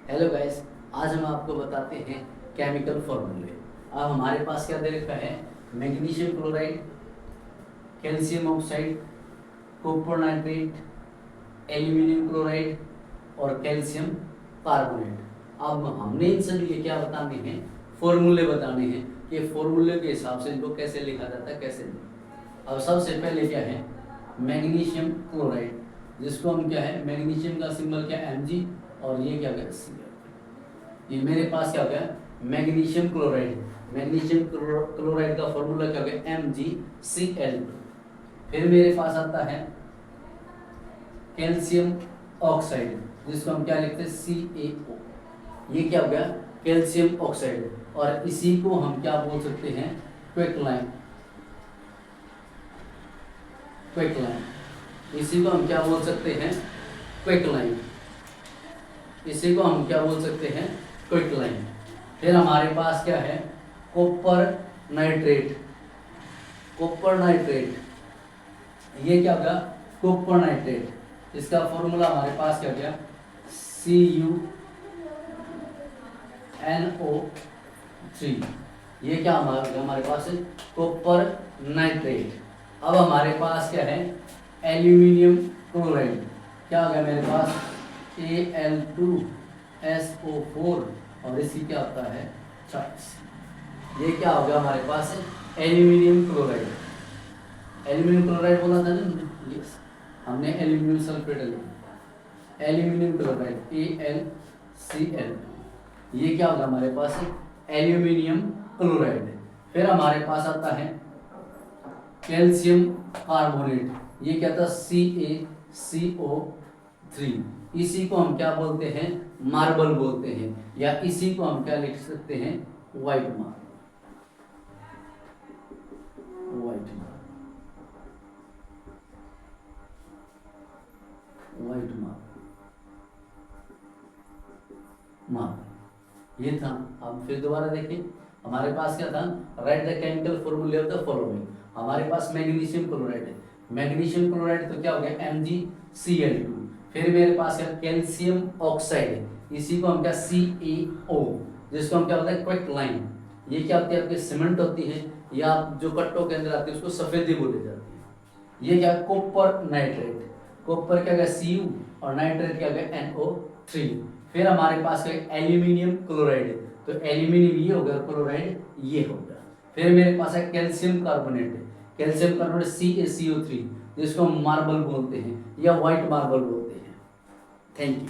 Hello guys, आज हम आपको बताते हैं केमिकल फॉर्मूले। अब हमारे पास क्या दे रखा है? Magnesium chloride, calcium oxide, copper nitrate, aluminium chloride और कैल्शियम कार्बोनेट। अब हमने इन सभी के क्या बताने हैं? फॉर्मूले बताने हैं कि फॉर्मूले के हिसाब से इनको कैसे लिखा जाता है, कैसे नहीं। अब सबसे पहले क्या है? मैग्नीशियम क्लोराइड, जिसको हम क्या है, मैग्नीशियम का सिंबल क्या है? Mg, और ये क्या है? Cl। ये मेरे पास क्या हो गया? Magnesium chloride. मैग्नीशियम क्लोराइड का फॉर्मूला क्या हो गया? MgCl। फिर मेरे पास आता है कैल्शियम ऑक्साइड, जिसको हम क्या लिखते हैं? CaO। ये क्या हो गया? Calcium oxide. और इसी को हम क्या बोल सकते हैं? क्विकलाइन। क्विकलाइन, इसी को हम क्या बोल सकते हैं? क्विकलाइन। इसी को हम क्या बोल सकते हैं? क्विकलाइन। फिर हमारे पास क्या है? Copper nitrate. कॉपर नाइट्रेट, ये क्या होगा? Copper nitrate. इसका फॉर्मूला हमारे पास क्या गया? CuNO3। ये क्या हमारे पास है? Copper nitrate. अब हमारे पास क्या है? Aluminium chloride. क्या हो गया मेरे पास? Al2SO4, और इसी क्या होता है? 40। ये क्या हो गया हमारे पास? Aluminium chloride. एल्यूमिनियम क्लोराइड बोला था ना, यस, हमने एल्यूमिनियम सल्फेट लिया। Aluminium chloride AlCl। ये क्या होगा हमारे पास? Aluminium chloride. फिर हमारे पास आता है कैल्शियम कार्बोनेट। ये क्या था? CaCO3। इसी को हम क्या बोलते हैं? मार्बल बोलते हैं, या इसी को हम क्या लिख सकते हैं? White marble. व्हाइट मार्बल, ये था। अब फिर दोबारा देखिए, हमारे पास क्या था? राइट द केमिकल फॉर्मूले ऑफ द फॉलोइंग। हमारे पास मैग्नीशियम क्लोराइड है। मैग्नीशियम क्लोराइड तो क्या हो गया? MgCl2। फिर मेरे पास क्या? कैल्शियम ऑक्साइड है, इसी को हम क्या? CaO, जिसको हम क्या बोलते हैं? क्विकलाइन। ये क्या होती है? आपकी सीमेंट होती है, या जो कट्टों के अंदर आती है उसको सफेदी बोली जाती है। ये क्या? Copper nitrate. कॉपर क्या गया? Cu, और नाइट्रेट क्या गया? NO3। फिर हमारे पास क्या? Aluminium chloride. तो एल्यूमिनियम ये हो गया, क्लोराइड ये हो गया। फिर मेरे पास है calcium carbonate. Calcium carbonate CaCO3, जिसको हम मार्बल बोलते हैं या व्हाइट मार्बल बोलते हैं। Thank you.